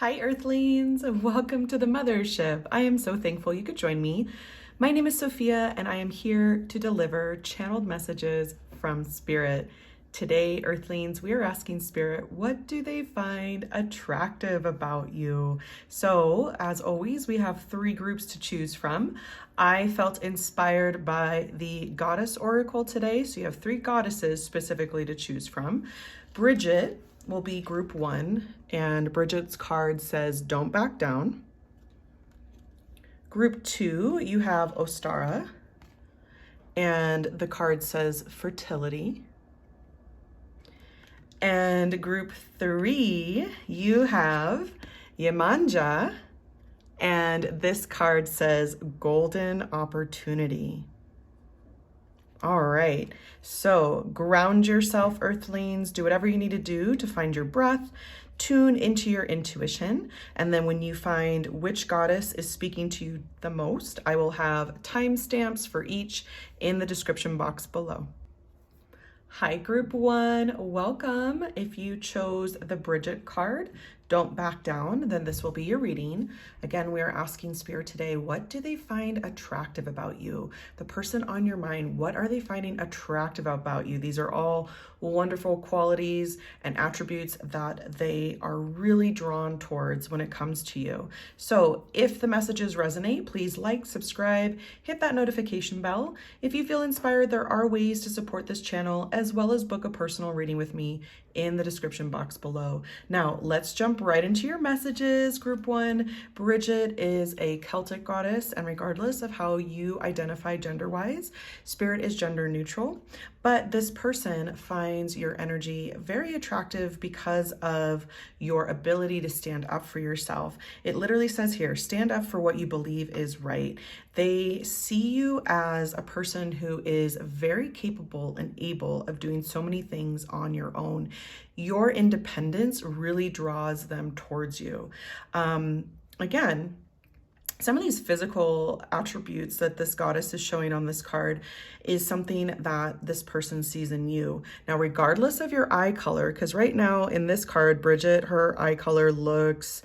Hi, Earthlings. Welcome to the MotherShip. I am so thankful you could join me. My name is Sophia, and I am here to deliver channeled messages from Spirit. Today, Earthlings, we are asking Spirit, what do they find attractive about you? So, as always, we have three groups to choose from. I felt inspired by the Goddess Oracle today, so you have three goddesses specifically to choose from. Bridget will be group one, and Bridget's card says, "Don't back down." Group two, you have Ostara, and the card says, "Fertility." And group three, you have Yemanja, and this card says, "Golden Opportunity." All right, so ground yourself, Earthlings. Do whatever you need to do to find your breath, tune into your intuition, and then when you find which goddess is speaking to you the most, I will have timestamps for each in the description box below. Hi, group one, welcome. If you chose the Bridget card, don't back down, then this will be your reading. Again, we are asking Spirit today, what do they find attractive about you? The person on your mind, what are they finding attractive about you? These are all wonderful qualities and attributes that they are really drawn towards when it comes to you. So if the messages resonate, please like, subscribe, hit that notification bell. If you feel inspired, there are ways to support this channel as well as book a personal reading with me in the description box below. Now, let's jump right into your messages. Group one, Bridget is a Celtic goddess, and regardless of how you identify gender-wise, Spirit is gender neutral, but this person finds your energy very attractive because of your ability to stand up for yourself. It literally says here, stand up for what you believe is right. They see you as a person who is very capable and able of doing so many things on your own. Your independence really draws them towards you. Again, some of these physical attributes that this goddess is showing on this card is something that this person sees in you. Now, regardless of your eye color, because right now in this card, Bridget, her eye color looks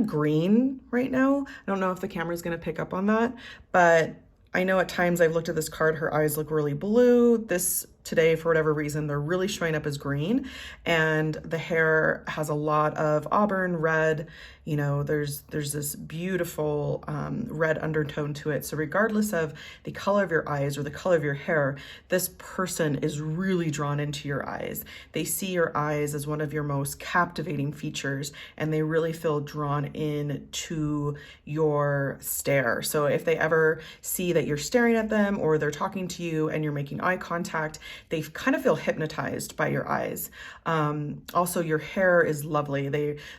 green right now. I don't know if the camera is going to pick up on that, but I know at times I've looked at this card, her eyes look really blue. This today, for whatever reason, they're really showing up as green, and the hair has a lot of auburn red. You know, there's this beautiful red undertone to it. So regardless of the color of your eyes or the color of your hair, this person is really drawn into your eyes. They see your eyes as one of your most captivating features, and they really feel drawn in to your stare. So if they ever see that you're staring at them or they're talking to you and you're making eye contact, they kind of feel hypnotized by your eyes. Also, your hair is lovely.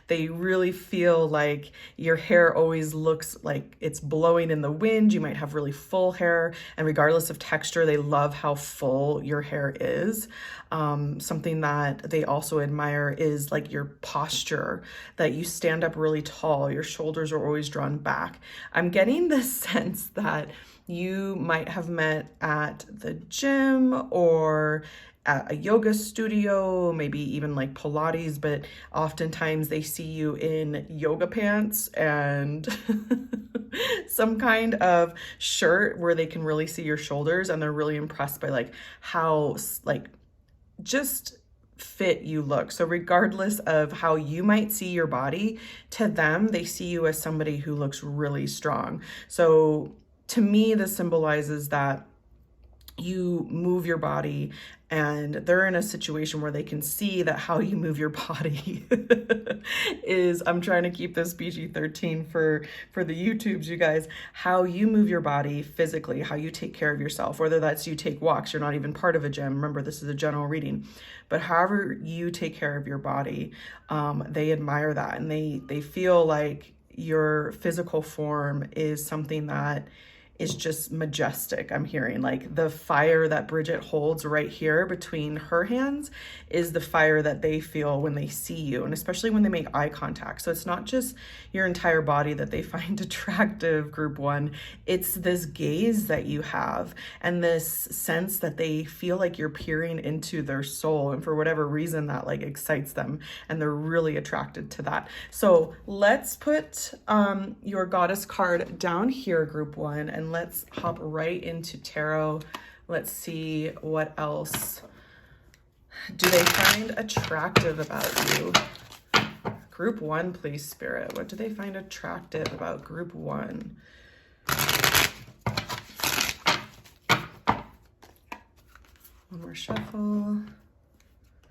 They really feel like your hair always looks like it's blowing in the wind. You might have really full hair, and regardless of texture, they love how full your hair is. Something that they also admire is like your posture, that you stand up really tall. Your shoulders are always drawn back. I'm getting this sense that you might have met at the gym or at a yoga studio, maybe even like Pilates, but oftentimes they see you in yoga pants and some kind of shirt where they can really see your shoulders, and they're really impressed by like how just fit you look. So regardless of how you might see your body, to them, they see you as somebody who looks really strong. So to me, this symbolizes that you move your body, and they're in a situation where they can see that how you move your body is, I'm trying to keep this PG-13 for the YouTubes, you guys, how you move your body physically, how you take care of yourself, whether that's you take walks, you're not even part of a gym. Remember, this is a general reading, but however you take care of your body, they admire that, and they feel like your physical form is something that is just majestic. I'm hearing like the fire that Bridget holds right here between her hands is the fire that they feel when they see you, and especially when they make eye contact. So it's not just your entire body that they find attractive, group one. It's this gaze that you have and this sense that they feel like you're peering into their soul, and for whatever reason that like excites them and they're really attracted to that. So let's put your goddess card down here, group one, and let's hop right into tarot. Let's see what else do they find attractive about you. Group one, please, Spirit. What do they find attractive about group one? One more shuffle.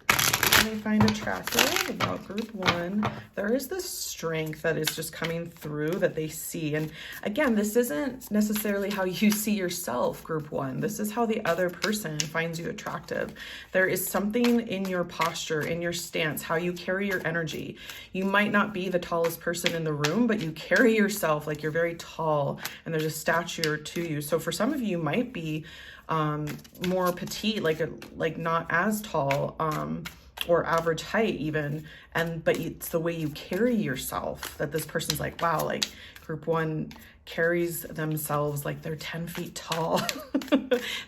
What do they find attractive about group one? There is this strength that is just coming through that they see. And again, this isn't necessarily how you see yourself, group one. This is how the other person finds you attractive. There is something in your posture, in your stance, how you carry your energy. You might not be the tallest person in the room, but you carry yourself like you're very tall and there's a stature to you. So for some of you, you might be more petite, like not as tall, or average height even, but it's the way you carry yourself that this person's like, wow, like group one carries themselves like they're 10 feet tall.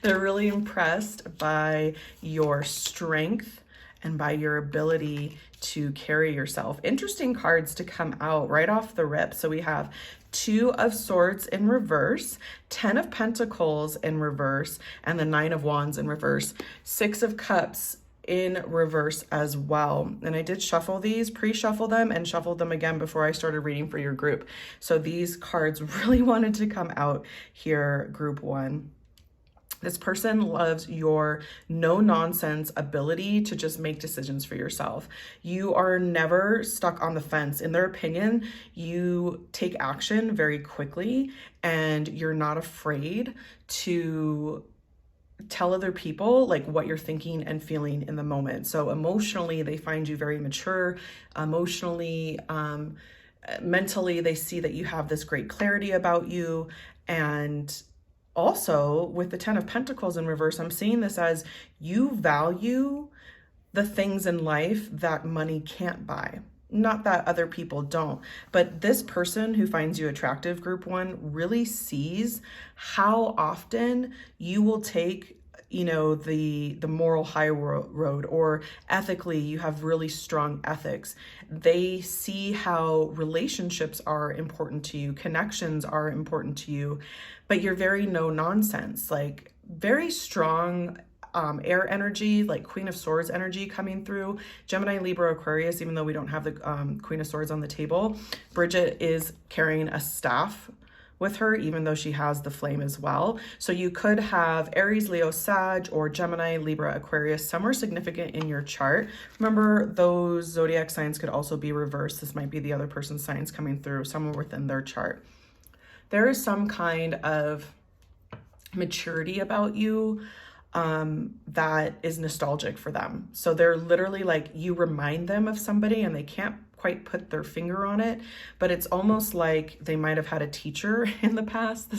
They're really impressed by your strength and by your ability to carry yourself. Interesting cards to come out right off the rip. So we have Two of Swords in reverse, 10 of Pentacles in reverse, and the 9 of Wands in reverse, 6 of Cups in reverse as well. And I did shuffle these, pre-shuffle them, and shuffled them again before I started reading for your group. So these cards really wanted to come out here, group one. This person loves your no-nonsense ability to just make decisions for yourself. You are never stuck on the fence. In their opinion, you take action very quickly and you're not afraid to tell other people like what you're thinking and feeling in the moment. So emotionally, they find you very mature. Emotionally, mentally, they see that you have this great clarity about you. And also with the 10 of Pentacles in reverse, I'm seeing this as you value the things in life that money can't buy. Not that other people don't, but this person who finds you attractive, group one, really sees how often you will take, you know, the moral high road, or ethically you have really strong ethics. They see how relationships are important to you, connections are important to you, but you're very no nonsense, like very strong air energy, like Queen of Swords energy coming through. Gemini, Libra, Aquarius, even though we don't have the Queen of Swords on the table, Bridget is carrying a staff with her, even though she has the flame as well. So you could have Aries, Leo, Sag, or Gemini, Libra, Aquarius, somewhere significant in your chart. Remember, those zodiac signs could also be reversed. This might be the other person's signs coming through, somewhere within their chart. There is some kind of maturity about you that is nostalgic for them. So they're literally like, you remind them of somebody and they can't quite put their finger on it, but it's almost like they might have had a teacher in the past.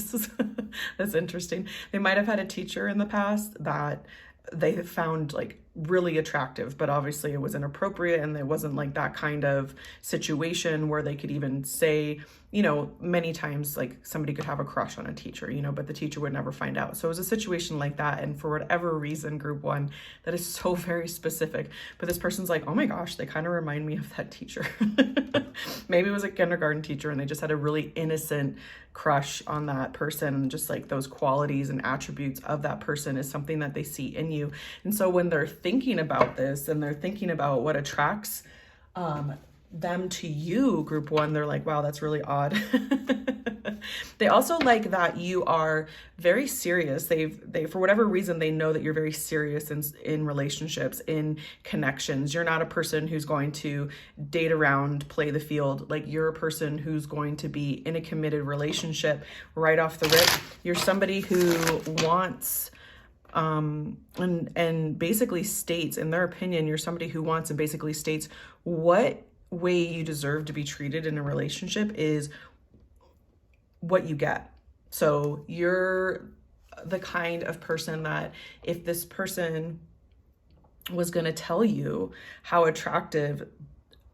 That's interesting. They might have had a teacher in the past that they found like really attractive, but obviously it was inappropriate and it wasn't like that kind of situation where they could even say, you know, many times like somebody could have a crush on a teacher, you know, but the teacher would never find out. So it was a situation like that. And for whatever reason, group one, that is so very specific, but this person's like, oh my gosh, they kind of remind me of that teacher. Maybe it was a kindergarten teacher and they just had a really innocent crush on that person. And just like those qualities and attributes of that person is something that they see in you. And so when they're thinking about this and they're thinking about what attracts them to you, group one, they're like, wow, that's really odd. They also like that you are very serious. They for whatever reason, they know that you're very serious in relationships, in connections. You're not a person who's going to date around, play the field. Like, you're a person who's going to be in a committed relationship right off the rip. You're somebody who wants and basically states, in their opinion, you're somebody who wants and basically states what way you deserve to be treated in a relationship is what you get. So you're the kind of person that if this person was going to tell you how attractive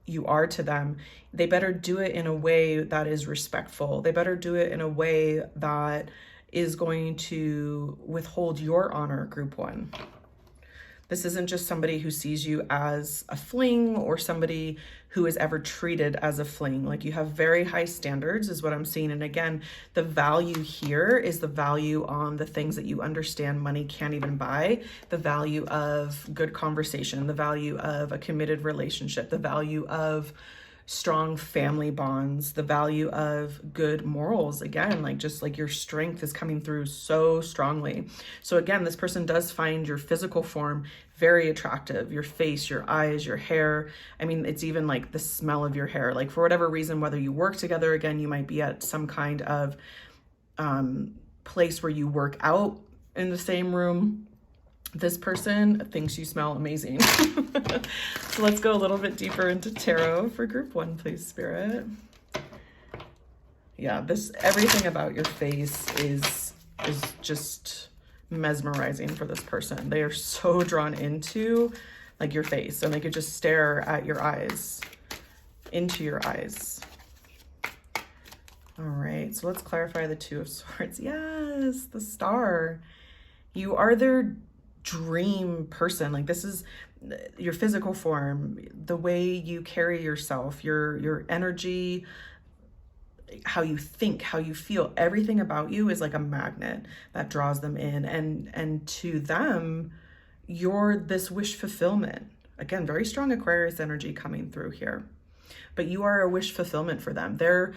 you are to them, they better do it in a way that is respectful. They better do it in a way that is going to withhold your honor, group one. This isn't just somebody who sees you as a fling or somebody who is ever treated as a fling. Like, you have very high standards is what I'm seeing. And again, the value here is the value on the things that you understand money can't even buy, the value of good conversation, the value of a committed relationship, the value of strong family bonds, the value of good morals. Again, like, just like your strength is coming through so strongly. So again, this person does find your physical form very attractive, your face, your eyes, your hair. I mean, it's even like the smell of your hair. Like, for whatever reason, whether you work together, again, you might be at some kind of place where you work out in the same room. This person thinks you smell amazing. So let's go a little bit deeper into tarot for group one, please, Spirit. Yeah, everything about your face is just mesmerizing for this person. They are so drawn into like your face, and they could just stare at your eyes, into your eyes. All right, so let's clarify the Two of Swords. Yes, the Star. You are their dream person. Like, this is your physical form, the way you carry yourself, your energy, how you think, how you feel, everything about you is like a magnet that draws them in. And to them, you're this wish fulfillment. Again, very strong Aquarius energy coming through here. But you are a wish fulfillment for them. They're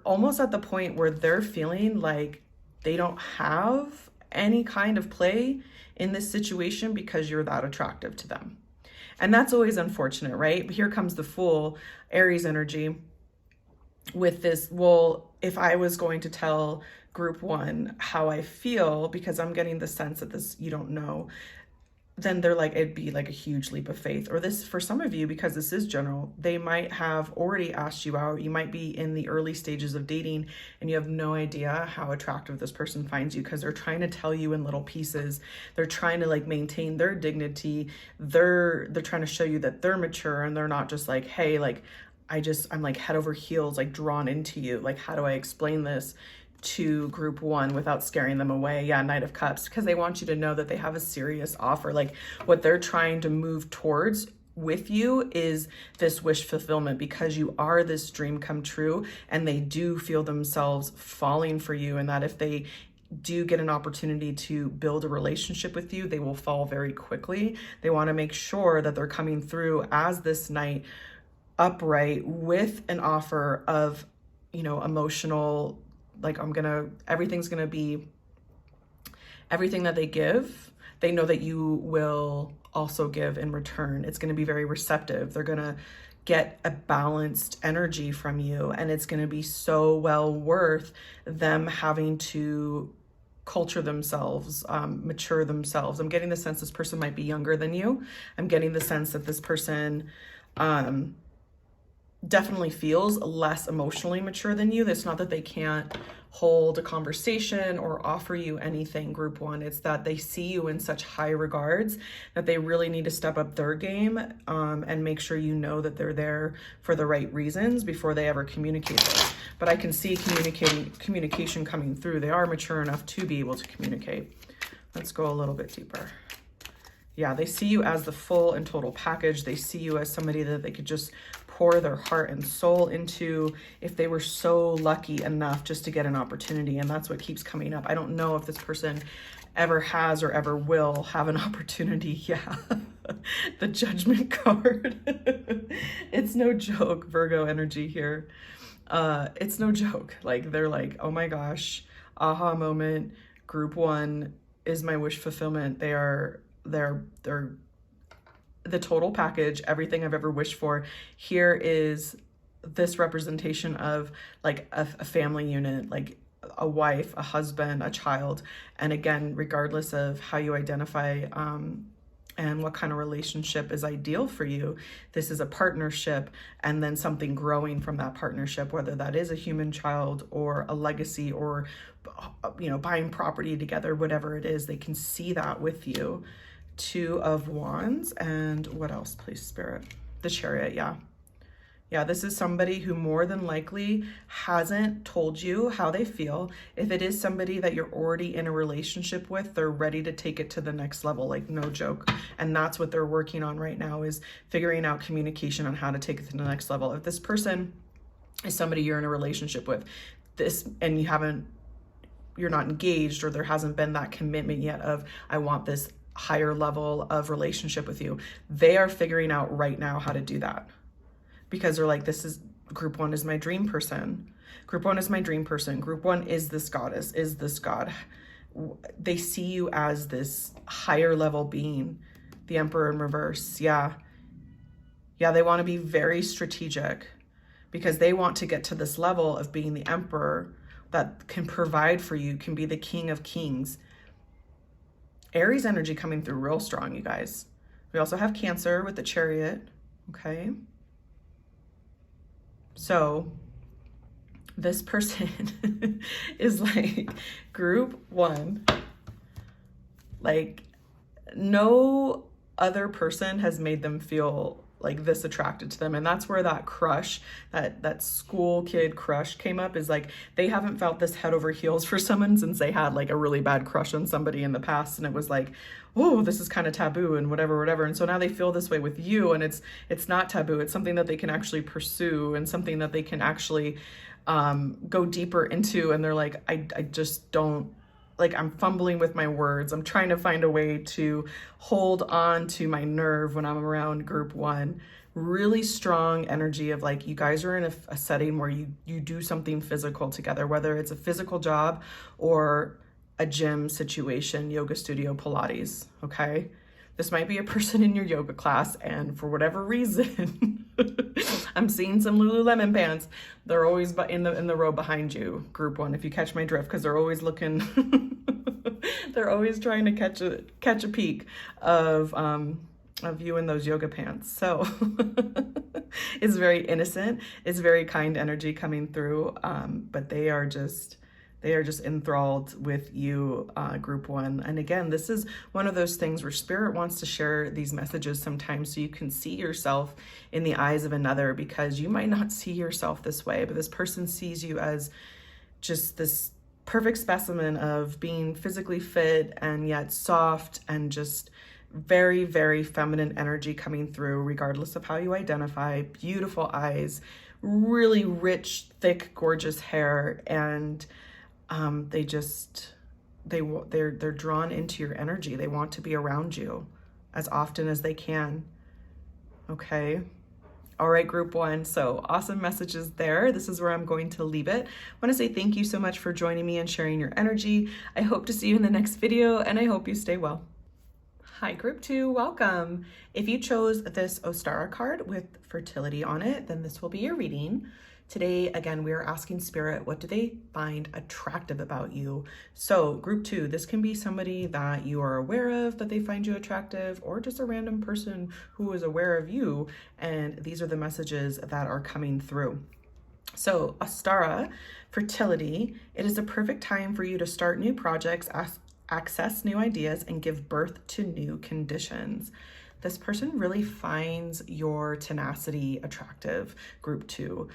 almost at the point where they're feeling like they don't have any kind of play in this situation because you're that attractive to them. And that's always unfortunate, right? But here comes the Fool, Aries energy with this. Well, if I was going to tell group one how I feel, because I'm getting the sense that this, you don't know, then they're like, it'd be like a huge leap of faith. Or this, for some of you, because this is general, they might have already asked you out. You might be in the early stages of dating and you have no idea how attractive this person finds you, because they're trying to tell you in little pieces. They're trying to like maintain their dignity. They're trying to show you that they're mature, and they're not just like, hey, like, I'm like head over heels, like drawn into you. Like, how do I explain this to group one without scaring them away? Yeah, Knight of Cups, because they want you to know that they have a serious offer. Like, what they're trying to move towards with you is this wish fulfillment, because you are this dream come true, and they do feel themselves falling for you, and that if they do get an opportunity to build a relationship with you, they will fall very quickly. They want to make sure that they're coming through as this knight upright with an offer of, emotional, like, everything's gonna be everything that they give. They know that you will also give in return. It's gonna be very receptive. They're gonna get a balanced energy from you, and it's gonna be so well worth them having to culture themselves, mature themselves. I'm getting the sense this person might be younger than you. I'm getting the sense that this person, definitely feels less emotionally mature than you. It's not that they can't hold a conversation or offer you anything, group one. It's that they see you in such high regards that they really need to step up their game, and make sure you know that they're there for the right reasons before they ever communicate this. But I can see communication coming through. They are mature enough to be able to communicate. Let's go a little bit deeper. Yeah, they see you as the full and total package. They see you as somebody that they could just pour their heart and soul into if they were so lucky enough just to get an opportunity. And that's what keeps coming up. I don't know if this person ever has or ever will have an opportunity. Yeah, the Judgment card. It's no joke, Virgo energy here. It's no joke. Like, they're like, oh my gosh, aha moment. Group one is my wish fulfillment. They're the total package, everything I've ever wished for. Here is this representation of like a family unit, like a wife, a husband, a child. And again, regardless of how you identify and what kind of relationship is ideal for you. This is a partnership, and then something growing from that partnership, whether that is a human child or a legacy, or buying property together, whatever it is, they can see that with you. 2 of Wands, and what else, please, Spirit? The Chariot. Yeah, this is somebody who more than likely hasn't told you how they feel. If it is somebody that you're already in a relationship with, they're ready to take it to the next level, like no joke. And that's what they're working on right now, is figuring out communication on how to take it to the next level. If this person is somebody you're in a relationship with, and you're not engaged, or there hasn't been that commitment yet of, I want this higher level of relationship with you, they are figuring out right now how to do that. Because they're like, group 1 is my dream person. Group 1 is my dream person. Group 1 is this goddess, is this god. They see you as this higher level being. The Emperor in reverse. Yeah, they want to be very strategic, because they want to get to this level of being the Emperor that can provide for you, can be the King of Kings. Aries energy coming through real strong, you guys. We also have Cancer with the Chariot. Okay. So this person is like group 1. Like, no other person has made them feel like this attracted to them. And that's where that crush, that school kid crush came up, is like, they haven't felt this head over heels for someone since they had like a really bad crush on somebody in the past. And it was like, oh, this is kind of taboo and whatever. And so now they feel this way with you, and it's not taboo. It's something that they can actually pursue, and something that they can actually go deeper into. And they're like, I just don't, like, I'm fumbling with my words. I'm trying to find a way to hold on to my nerve when I'm around group 1. Really strong energy of like, you guys are in a setting where you do something physical together, whether it's a physical job or a gym situation, yoga studio, Pilates. Okay. This might be a person in your yoga class, and for whatever reason, I'm seeing some Lululemon pants. They're always in the row behind you, group 1, if you catch my drift, because they're always looking, they're always trying to catch a peek of you in those yoga pants. So it's very innocent. It's very kind energy coming through, but they are just enthralled with you, group 1. And again, this is one of those things where Spirit wants to share these messages sometimes so you can see yourself in the eyes of another, because you might not see yourself this way, but this person sees you as just this perfect specimen of being physically fit and yet soft, and just very, very feminine energy coming through, regardless of how you identify. Beautiful eyes, really rich, thick, gorgeous hair, and they're drawn into your energy. They want to be around you as often as they can. Okay. All right, group 1. So awesome messages there. This is where I'm going to leave it. I want to say thank you so much for joining me and sharing your energy. I hope to see you in the next video, and I hope you stay well. Hi, group 2, welcome. If you chose this Ostara card with fertility on it, then this will be your reading. Today, again, we are asking Spirit, what do they find attractive about you? So group 2, this can be somebody that you are aware of, that they find you attractive, or just a random person who is aware of you. And these are the messages that are coming through. So Ostara, fertility, it is a perfect time for you to start new projects, access new ideas, and give birth to new conditions. This person really finds your tenacity attractive, group 2.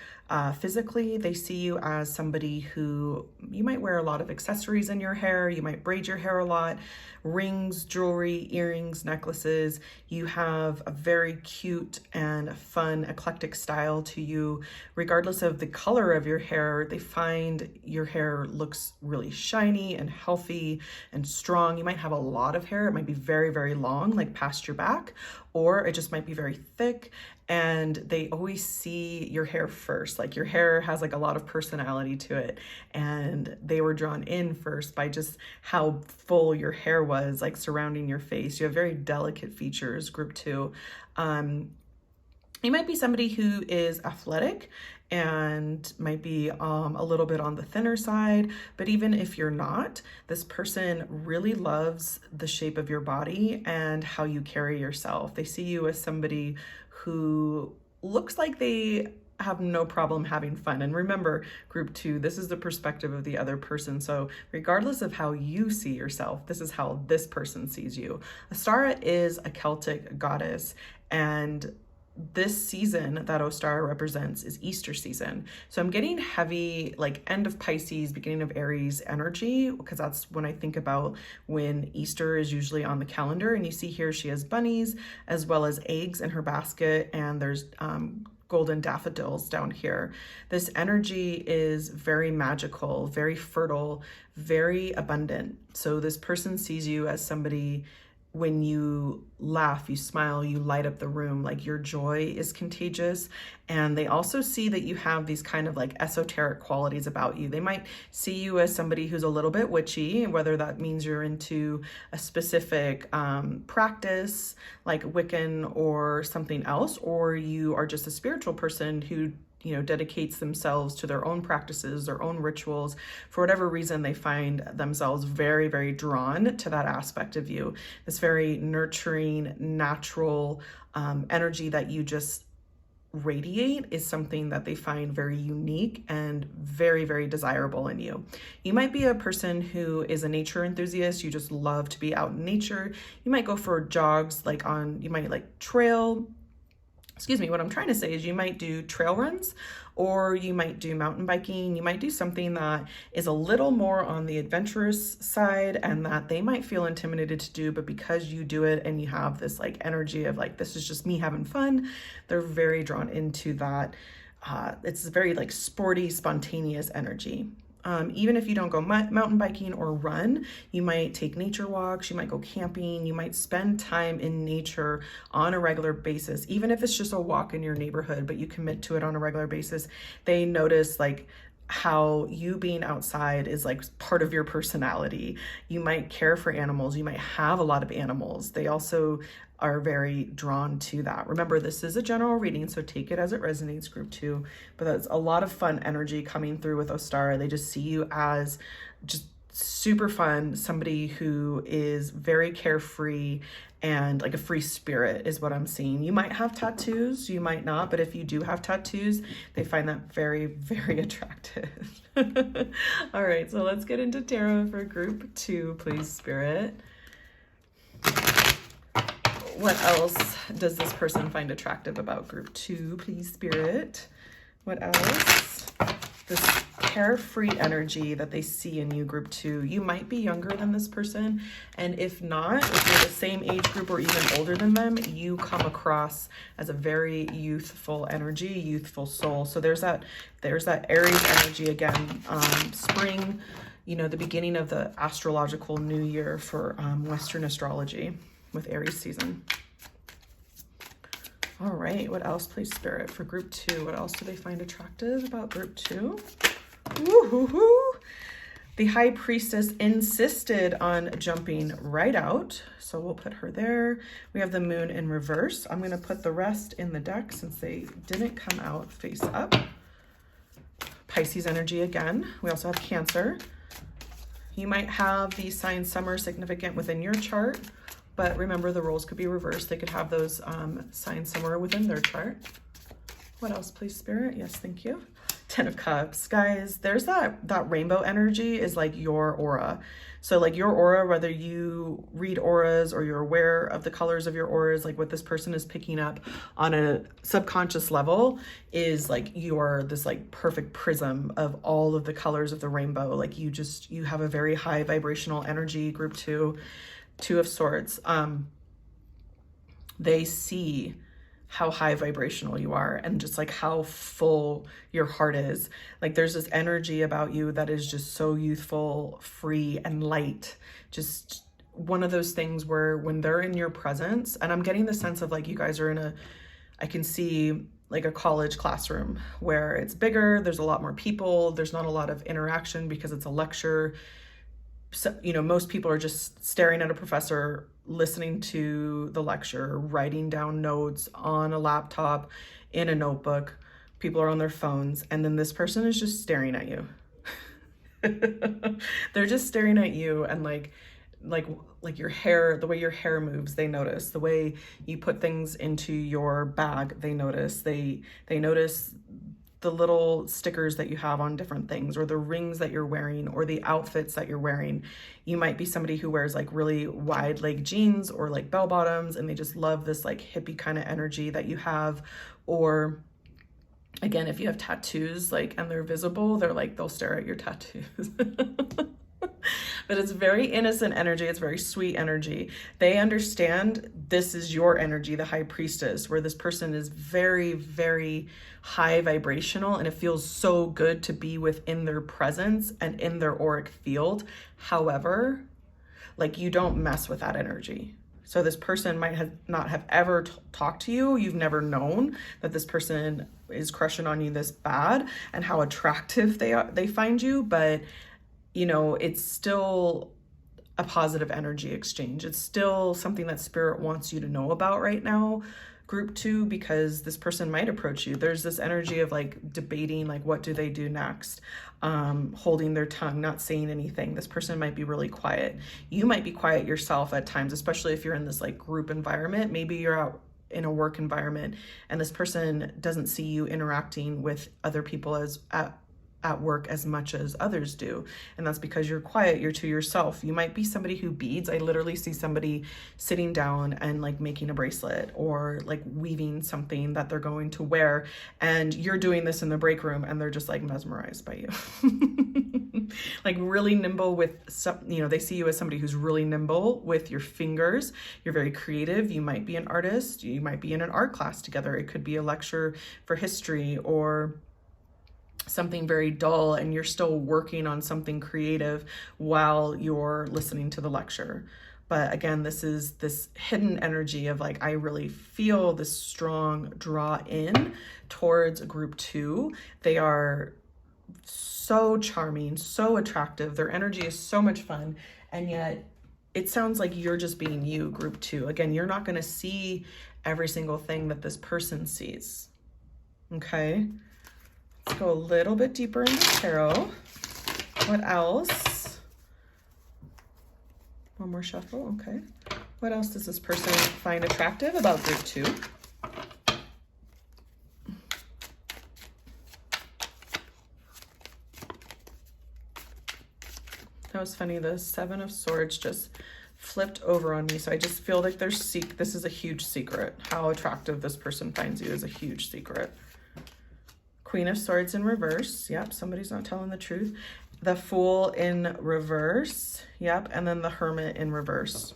Physically, they see you as somebody who, you might wear a lot of accessories in your hair, you might braid your hair a lot, rings, jewelry, earrings, necklaces. You have a very cute and fun, eclectic style to you. Regardless of the color of your hair, they find your hair looks really shiny and healthy and strong. You might have a lot of hair. It might be very, very long, like past your back, or it just might be very thick. And they always see your hair first. Like, your hair has like a lot of personality to it. And they were drawn in first by just how full your hair was, like surrounding your face. You have very delicate features, group 2. You might be somebody who is athletic and might be a little bit on the thinner side. But even if you're not, this person really loves the shape of your body and how you carry yourself. They see you as somebody who looks like they have no problem having fun. And remember, group 2, this is the perspective of the other person. So regardless of how you see yourself, this is how this person sees you. Ostara is a Celtic goddess, and this season that Ostara represents is Easter season. So I'm getting heavy, like end of Pisces, beginning of Aries energy, because that's when I think about when Easter is usually on the calendar. And you see here, she has bunnies as well as eggs in her basket, and there's golden daffodils down here. This energy is very magical, very fertile, very abundant. So this person sees you as somebody, when you laugh, you smile, you light up the room, like your joy is contagious. And they also see that you have these kind of like esoteric qualities about you. They might see you as somebody who's a little bit witchy, whether that means you're into a specific practice like Wiccan or something else, or you are just a spiritual person who dedicates themselves to their own practices, their own rituals. For whatever reason, they find themselves very, very drawn to that aspect of you. This very nurturing, natural energy that you just radiate is something that they find very unique and very, very desirable in you. You might be a person who is a nature enthusiast. You just love to be out in nature. You might go for jogs, you might like trail. What I'm trying to say is you might do trail runs, or you might do mountain biking. You might do something that is a little more on the adventurous side and that they might feel intimidated to do, but because you do it and you have this like energy of like, this is just me having fun, they're very drawn into that. It's very like sporty, spontaneous energy. Even if you don't go mountain biking or run, you might take nature walks, you might go camping, you might spend time in nature on a regular basis, even if it's just a walk in your neighborhood, but you commit to it on a regular basis. They notice like how you being outside is like part of your personality. You might care for animals, you might have a lot of animals. They also are very drawn to that. Remember, this is a general reading, so take it as it resonates, group 2, but that's a lot of fun energy coming through with Ostara. They just see you as just super fun, somebody who is very carefree and like a free spirit is what I'm seeing. You might have tattoos, you might not, but if you do have tattoos, they find that very, very attractive. All right, so let's get into tarot for group 2, please, Spirit. What else does this person find attractive about group 2, please, Spirit? What else? This carefree energy that they see in you, group 2. You might be younger than this person, and if not, if you're the same age group or even older than them, you come across as a very youthful energy, youthful soul. So there's that Aries energy again. Spring, the beginning of the astrological new year for Western astrology with Aries season. All right, what else, please, Spirit, for group 2? What else do they find attractive about group 2? Woo-hoo-hoo. The High Priestess insisted on jumping right out, so we'll put her there. We have the Moon in reverse. I'm going to put the rest in the deck since they didn't come out face up. Pisces energy again. We also have Cancer. You might have the sign Summer significant within your chart, but remember, the roles could be reversed. They could have those signs somewhere within their chart. What else, please, Spirit? Yes, thank you. 10 of Cups. Guys, there's that rainbow energy is like your aura. So like your aura, whether you read auras or you're aware of the colors of your auras, like what this person is picking up on a subconscious level is like you are this like perfect prism of all of the colors of the rainbow. Like you have a very high vibrational energy, group 2. 2 of Swords. They see how high vibrational you are and just like how full your heart is. Like there's this energy about you that is just so youthful, free, and light. Just one of those things where when they're in your presence, and I'm getting the sense of like you guys are I can see like a college classroom where it's bigger, there's a lot more people, there's not a lot of interaction because it's a lecture. So, most people are just staring at a professor, listening to the lecture, writing down notes on a laptop, in a notebook, people are on their phones, and then this person is just staring at you. They're just staring at you, and like your hair, the way your hair moves, they notice. The way you put things into your bag, they notice. They notice the little stickers that you have on different things, or the rings that you're wearing, or the outfits that you're wearing. You might be somebody who wears like really wide leg jeans or like bell bottoms, and they just love this like hippie kind of energy that you have. Or again, if you have tattoos, like, and they're visible, they'll stare at your tattoos. But it's very innocent energy. It's very sweet energy. They understand this is your energy, the high priestess, where this person is very, very high vibrational, and it feels so good to be within their presence and in their auric field. However, like, you don't mess with that energy. So this person might not have ever talked to you. You've never known that this person is crushing on you this bad and how attractive they find you, but you know, it's still a positive energy exchange. It's still something that spirit wants you to know about right now, group 2, because this person might approach you. There's this energy of like debating, like, what do they do next? Holding their tongue, not saying anything. This person might be really quiet. You might be quiet yourself at times, especially if you're in this like group environment. Maybe you're out in a work environment and this person doesn't see you interacting with other people at work as much as others do. And that's because you're quiet, you're to yourself. You might be somebody who beads. I literally see somebody sitting down and like making a bracelet or like weaving something that they're going to wear. And you're doing this in the break room and they're just like mesmerized by you. Like really nimble with some, you know, they see you as somebody who's really nimble with your fingers. You're very creative. You might be an artist. You might be in an art class together. It could be a lecture for history or something very dull, and you're still working on something creative while you're listening to the lecture. But again, this is this hidden energy of like, I really feel this strong draw in towards group 2. They are so charming, so attractive. Their energy is so much fun. And yet it sounds like you're just being you, group 2. Again, you're not going to see every single thing that this person sees. Okay. Let's go a little bit deeper into tarot. What else? One more shuffle, okay. What else does this person find attractive about group 2? That was funny. The 7 of Swords just flipped over on me. So I just feel like this is a huge secret. How attractive this person finds you is a huge secret. Queen of Swords in reverse. Yep, somebody's not telling the truth. The Fool in reverse. Yep, and then the Hermit in reverse.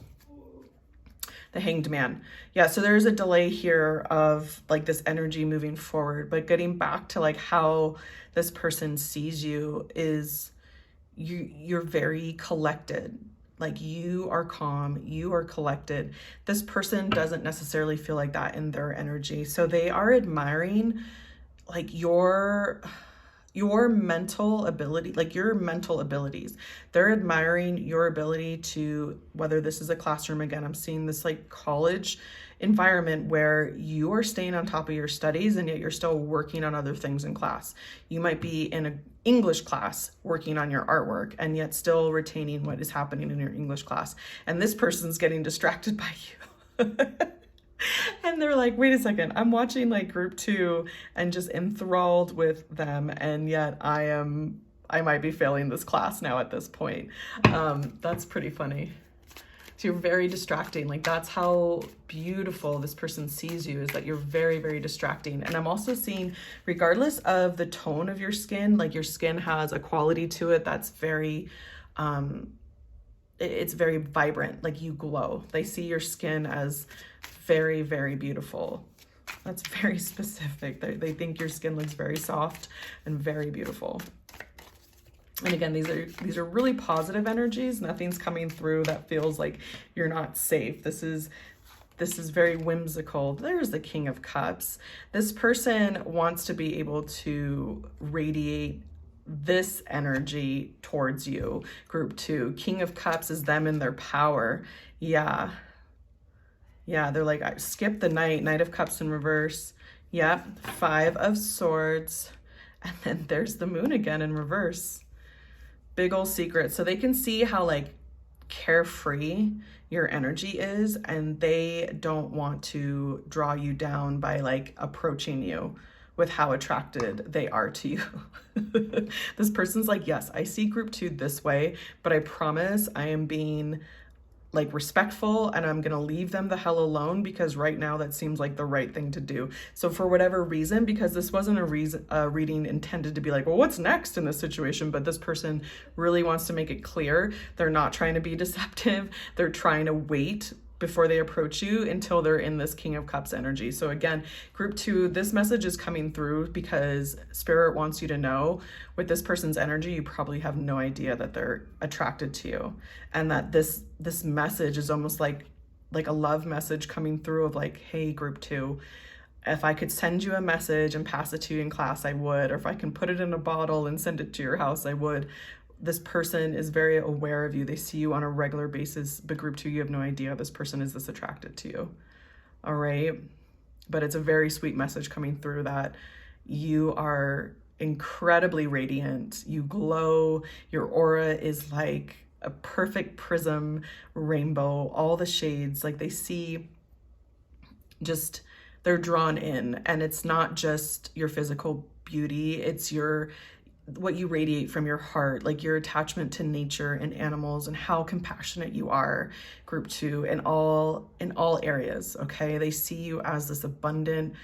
The Hanged Man. Yeah, so there's a delay here of like this energy moving forward, but getting back to like how this person sees you is you're very collected. Like, you are calm, you are collected. This person doesn't necessarily feel like that in their energy. So they are admiring like your mental ability, like your mental abilities. They're admiring your ability to, whether this is a classroom, again, I'm seeing this like college environment where you are staying on top of your studies and yet you're still working on other things in class. You might be in an English class working on your artwork and yet still retaining what is happening in your English class. And this person's getting distracted by you. And they're like, wait a second, I'm watching like group 2 and just enthralled with them. And yet I might be failing this class now at this point. That's pretty funny. So you're very distracting. Like, that's how beautiful this person sees you, is that you're very, very distracting. And I'm also seeing, regardless of the tone of your skin, like your skin has a quality to it that's very, it's very vibrant, like you glow. They see your skin as very, very beautiful. That's very specific. They think your skin looks very soft and very beautiful. And again, these are really positive energies. Nothing's coming through that feels like you're not safe. This is very whimsical. There's the King of Cups. This person wants to be able to radiate this energy towards you, group 2. King of Cups is them in their power. Yeah, they're like, I skipped the Knight of Cups in reverse. Yep, 5 of Swords. And then there's the Moon again in reverse. Big old secret. So they can see how like carefree your energy is, and they don't want to draw you down by like approaching you with how attracted they are to you. This person's like, yes, I see group 2 this way, but I promise I am being like respectful, and I'm gonna leave them the hell alone because right now that seems like the right thing to do. So for whatever reason, because this wasn't a reading intended to be like, well, what's next in this situation? But this person really wants to make it clear they're not trying to be deceptive. They're trying to wait before they approach you until they're in this King of Cups energy. So again, group 2, this message is coming through because Spirit wants you to know with this person's energy, you probably have no idea that they're attracted to you, and that this message is almost like a love message coming through of like, hey, group 2, if I could send you a message and pass it to you in class, I would, or if I can put it in a bottle and send it to your house, I would. This person is very aware of you. They see you on a regular basis, but group 2, you have no idea this person is this attracted to you. All right. But it's a very sweet message coming through that you are incredibly radiant. You glow. Your aura is like a perfect prism rainbow, all the shades. Like they see, just, they're drawn in. And it's not just your physical beauty, it's what you radiate from your heart, like your attachment to nature and animals and how compassionate you are, group 2, in all areas. Okay, they see you as this abundant,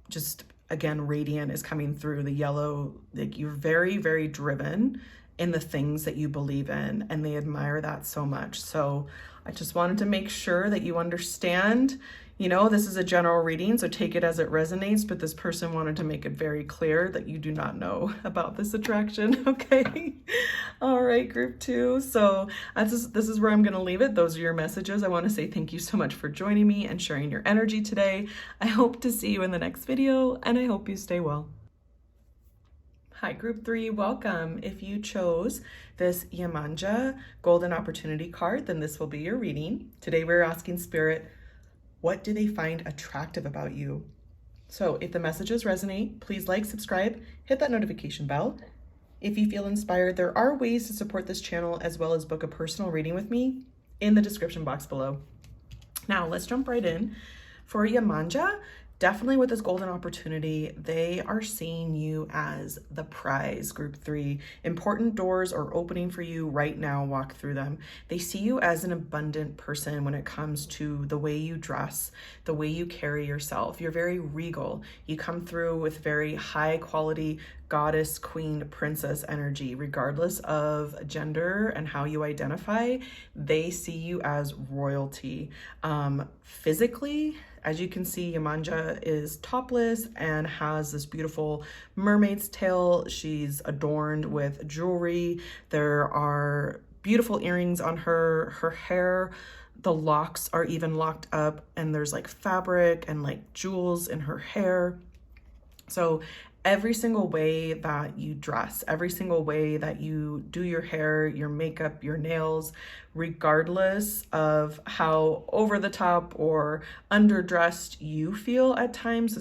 just again, radiant is coming through. The yellow, like you're very, very driven in the things that you believe in, and they admire that so much. So I just wanted to make sure that you understand, you know, this is a general reading, so take it as it resonates, but this person wanted to make it very clear that you do not know about this attraction, okay? All right, group 2. So this is where I'm gonna leave it. Those are your messages. I wanna say thank you so much for joining me and sharing your energy today. I hope to see you in the next video, and I hope you stay well. Hi, group 3, welcome. If you chose this Yemanja Golden Opportunity card, then this will be your reading. Today we're asking Spirit, what do they find attractive about you? So if the messages resonate, please like, subscribe, hit that notification bell. If you feel inspired, there are ways to support this channel as well as book a personal reading with me in the description box below. Now let's jump right in. For Yemanja, definitely with this golden opportunity, they are seeing you as the prize, group 3. Important doors are opening for you right now. Walk through them. They see you as an abundant person when it comes to the way you dress, the way you carry yourself. You're very regal. You come through with very high quality goddess, queen, princess energy. Regardless of gender and how you identify, they see you as royalty. Physically, as you can see, Yemanja is topless and has this beautiful mermaid's tail. She's adorned with jewelry. There are beautiful earrings on her. Her hair, the locks are even locked up, and there's like fabric and like jewels in her hair. So every single way that you dress, every single way that you do your hair, your makeup, your nails, regardless of how over the top or underdressed you feel at times,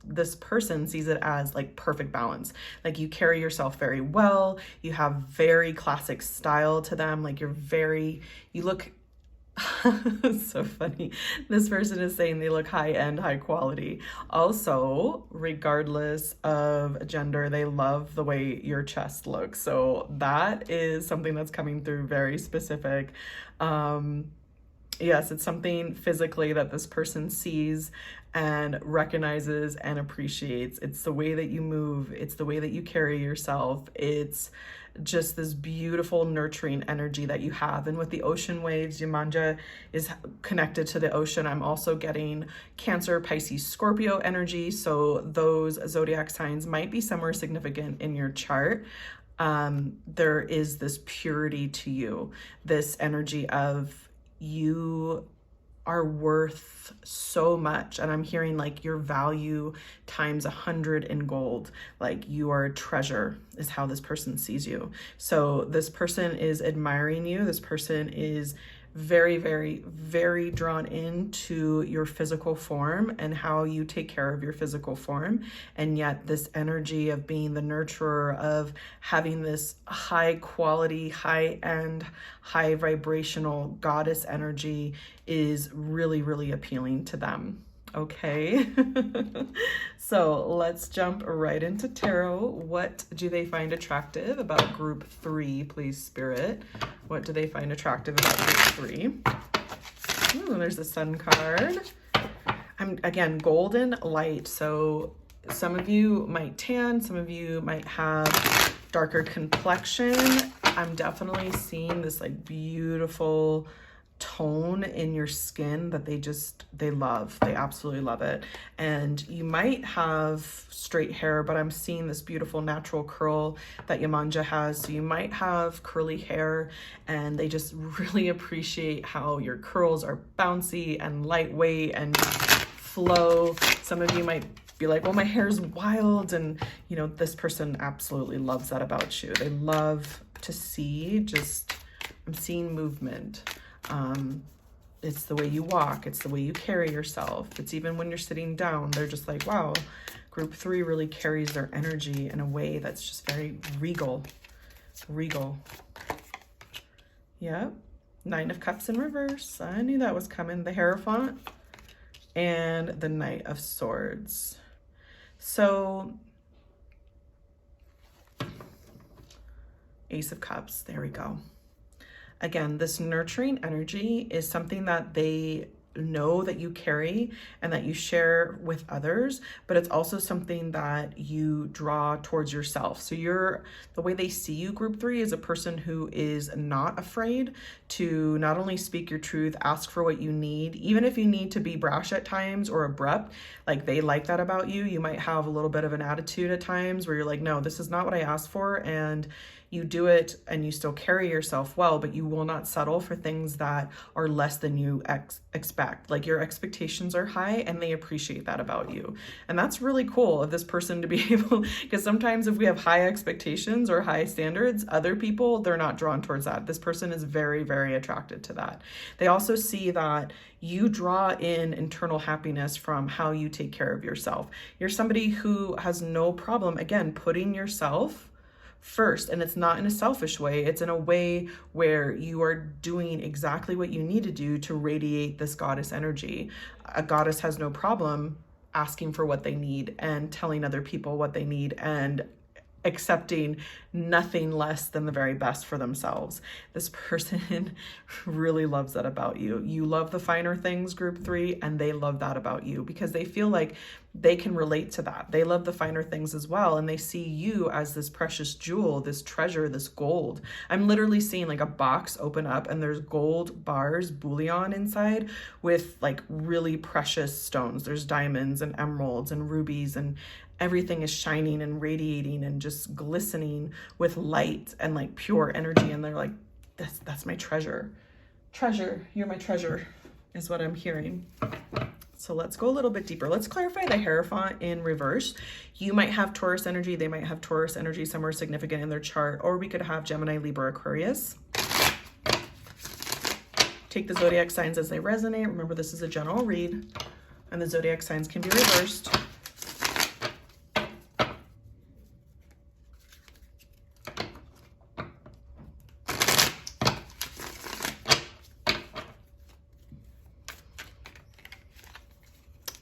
this person sees it as like perfect balance. Like you carry yourself very well, you have very classic style to them, like you look so funny. This person is saying they look high-end, high quality. Also, regardless of gender, they love the way your chest looks. So that is something that's coming through very specific. Yes, it's something physically that this person sees and recognizes and appreciates. It's the way that you move. It's the way that you carry yourself. It's just this beautiful nurturing energy that you have. And with the ocean waves, Yemanja is connected to the ocean. I'm also getting Cancer, Pisces, Scorpio energy. So those zodiac signs might be somewhere significant in your chart. There is this purity to you, this energy of you are worth so much. And I'm hearing like your value times 100 in gold. Like you are a treasure is how this person sees you. So this person is admiring you. This person is very, very, very drawn into your physical form and how you take care of your physical form. And yet this energy of being the nurturer, of having this high quality, high end, high vibrational goddess energy is really, really appealing to them. Okay, so let's jump right into tarot. What do they find attractive about group 3, please, Spirit? What do they find attractive about group 3? Ooh, there's the Sun card. Again, golden light. So some of you might tan, some of you might have darker complexion. I'm definitely seeing this like beautiful tone in your skin that they love. They absolutely love it. And you might have straight hair, but I'm seeing this beautiful natural curl that Yemanja has. So you might have curly hair, and they just really appreciate how your curls are bouncy and lightweight and flow. Some of you might be like, well, my hair's wild. And you know, this person absolutely loves that about you. They love to see I'm seeing movement. It's the way you walk, it's the way you carry yourself. It's even when you're sitting down, they're just like, wow, group 3 really carries their energy in a way that's just very regal. Yep. 9 of Cups in reverse. I knew that was coming. The Hierophant and the Knight of Swords. So Ace of Cups, there we go. Again, this nurturing energy is something that they know that you carry and that you share with others, but it's also something that you draw towards yourself. So the way they see you, group 3, is a person who is not afraid to not only speak your truth, ask for what you need, even if you need to be brash at times or abrupt. Like, they like that about you. You might have a little bit of an attitude at times where you're like, no, this is not what I asked for, and you do it and you still carry yourself well, but you will not settle for things that are less than you expect. Like, your expectations are high, and they appreciate that about you. And that's really cool of this person to be able, because sometimes if we have high expectations or high standards, other people, they're not drawn towards that. This person is very, very attracted to that. They also see that you draw in internal happiness from how you take care of yourself. You're somebody who has no problem, again, putting yourself first, and it's not in a selfish way. It's in a way where you are doing exactly what you need to do to radiate this goddess energy. A goddess has no problem asking for what they need and telling other people what they need and accepting nothing less than the very best for themselves. This person really loves that about you. You love the finer things, group 3, and they love that about you because they feel like they can relate to that. They love the finer things as well, and they see you as this precious jewel, this treasure, this gold. I'm literally seeing like a box open up and there's gold bars, bullion inside with like really precious stones. There's diamonds and emeralds and rubies, and everything is shining and radiating and just glistening with light and like pure energy. And they're like, that's my treasure. Treasure, you're my treasure, is what I'm hearing. So let's go a little bit deeper. Let's clarify the Hierophant in reverse. You might have Taurus energy. They might have Taurus energy somewhere significant in their chart, or we could have Gemini, Libra, Aquarius. Take the zodiac signs as they resonate. Remember, this is a general read, and the zodiac signs can be reversed.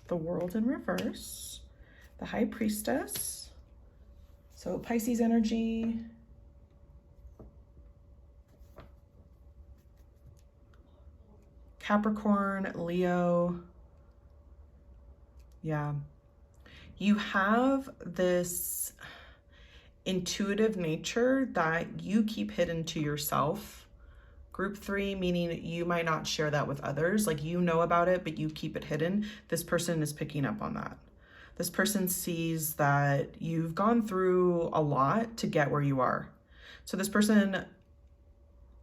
The World in reverse, the High Priestess, so Pisces energy, Capricorn, Leo. Yeah, you have this intuitive nature that you keep hidden to yourself. Group 3, meaning you might not share that with others. Like, you know about it, but you keep it hidden. This person is picking up on that. This person sees that you've gone through a lot to get where you are. So this person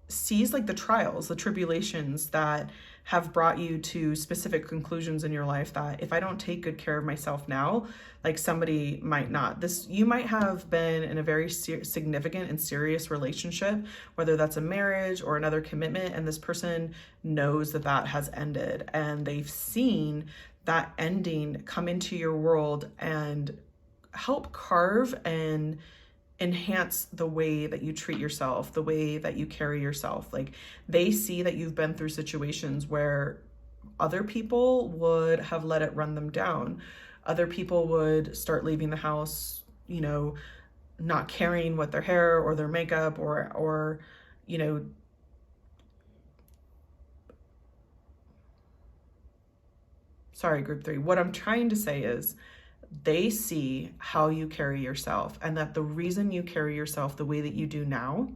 sees like the trials, the tribulations that have brought you to specific conclusions in your life, that if I don't take good care of myself now, like somebody might not. You might have been in a very significant and serious relationship, whether that's a marriage or another commitment, and this person knows that that has ended, and they've seen that ending come into your world and help carve and enhance the way that you treat yourself, the way that you carry yourself. Like, they see that you've been through situations where other people would have let it run them down. Other people would start leaving the house, not caring what their hair or their makeup or sorry, group 3. What I'm trying to say is, they see how you carry yourself, and that the reason you carry yourself the way that you do now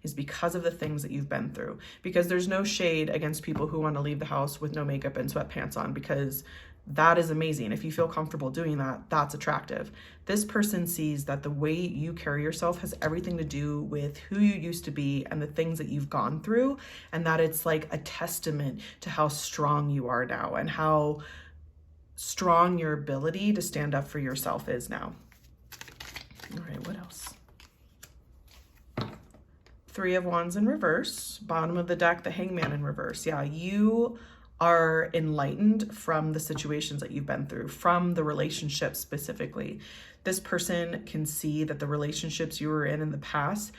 is because of the things that you've been through. Because there's no shade against people who want to leave the house with no makeup and sweatpants on, because that is amazing. If you feel comfortable doing that, that's attractive. This person sees that the way you carry yourself has everything to do with who you used to be and the things that you've gone through, and that it's like a testament to how strong you are now and how strong your ability to stand up for yourself is now. All right, what else? 3 of Wands in reverse, bottom of the deck, the Hangman in reverse. Yeah, you are enlightened from the situations that you've been through, from the relationship specifically. This person can see that the relationships you were in the past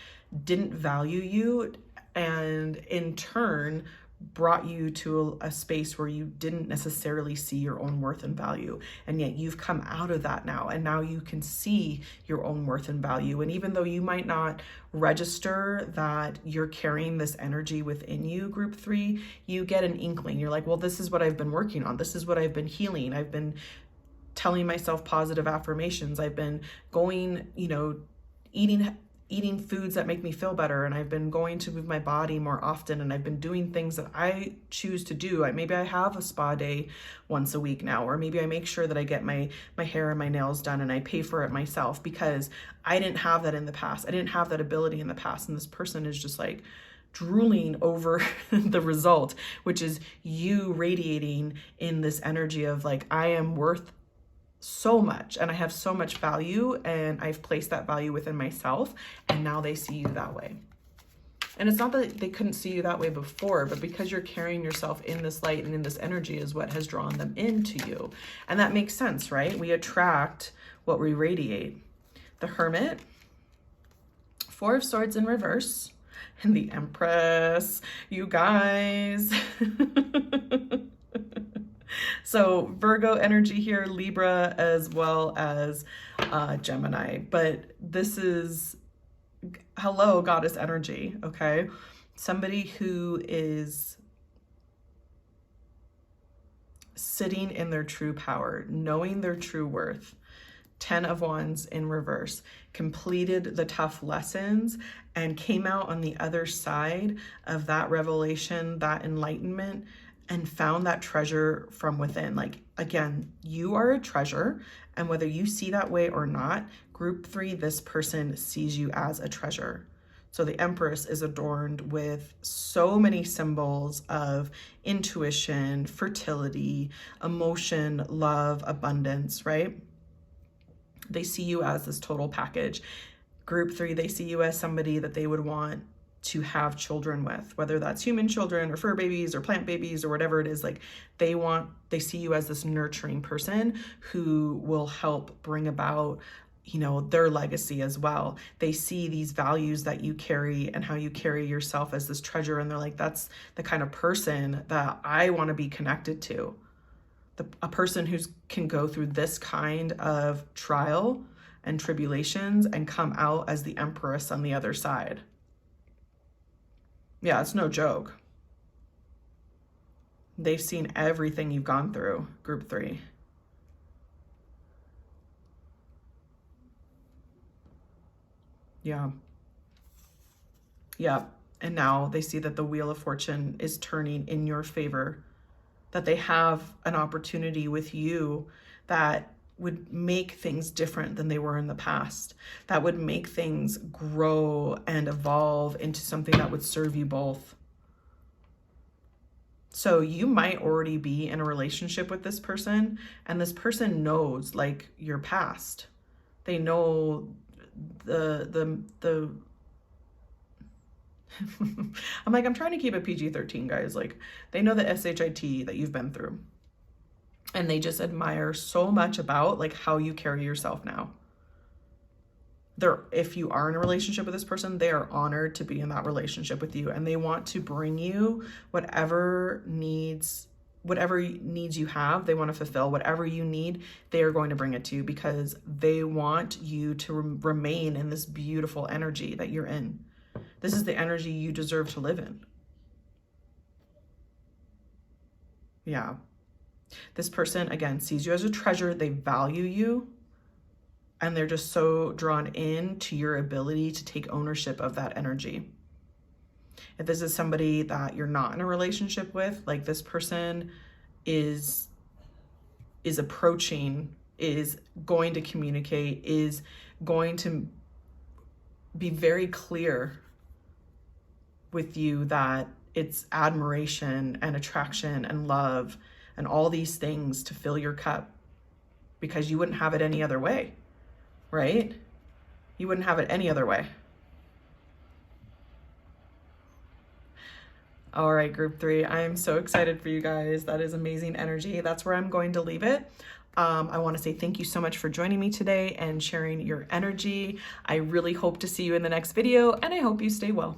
didn't value you, and in turn brought you to a space where you didn't necessarily see your own worth and value. And yet you've come out of that now, and now you can see your own worth and value. And even though you might not register that you're carrying this energy within you, group 3, you get an inkling. You're like, well, this is what I've been working on. This is what I've been healing. I've been telling myself positive affirmations. I've been going, eating foods that make me feel better, and I've been going to move my body more often, and I've been doing things that I choose to do. Maybe I have a spa day once a week now, or maybe I make sure that I get my hair and my nails done and I pay for it myself, because I didn't have that in the past. I didn't have that ability in the past, and this person is just like drooling over the result, which is you radiating in this energy of like, I am worth so much, and I have so much value, and I've placed that value within myself, and now they see you that way. And it's not that they couldn't see you that way before, but because you're carrying yourself in this light and in this energy is what has drawn them into you. And that makes sense, right? We attract what we radiate. The Hermit, 4 of Swords in reverse, and the Empress, you guys. So Virgo energy here, Libra, as well as Gemini. But this is, hello, goddess energy, okay? Somebody who is sitting in their true power, knowing their true worth. 10 of Wands in reverse, completed the tough lessons and came out on the other side of that revelation, that enlightenment, and found that treasure from within. Like, again, you are a treasure, and whether you see that way or not, group 3, this person sees you as a treasure. So the Empress is adorned with so many symbols of intuition, fertility, emotion, love, abundance, right? They see you as this total package. Group 3, they see you as somebody that they would want to have children with, whether that's human children or fur babies or plant babies or whatever it is. Like, they see you as this nurturing person who will help bring about, their legacy as well. They see these values that you carry and how you carry yourself as this treasure, and they're like, that's the kind of person that I want to be connected to. A person who can go through this kind of trial and tribulations and come out as the Empress on the other side. Yeah, it's no joke. They've seen everything you've gone through, group 3. Yeah. Yeah. And now they see that the Wheel of Fortune is turning in your favor, that they have an opportunity with you that would make things different than they were in the past, that would make things grow and evolve into something that would serve you both. So you might already be in a relationship with this person, and this person knows like your past. They know the I'm like, I'm trying to keep it PG-13, guys. Like, they know the SHIT that you've been through. And they just admire so much about like how you carry yourself now. If you are in a relationship with this person, they are honored to be in that relationship with you, and they want to bring you whatever needs you have. They want to fulfill whatever you need. They are going to bring it to you because they want you to remain in this beautiful energy that you're in. This is the energy you deserve to live in. Yeah. This person, again, sees you as a treasure. They value you, and they're just so drawn in to your ability to take ownership of that energy. If this is somebody that you're not in a relationship with, like this person is approaching, is going to communicate, is going to be very clear with you that it's admiration and attraction and love and all these things to fill your cup, because you wouldn't have it any other way, right? You wouldn't have it any other way. All right, group 3, I am so excited for you guys. That is amazing energy. That's where I'm going to leave it. I want to say thank you so much for joining me today and sharing your energy. I really hope to see you in the next video, and I hope you stay well.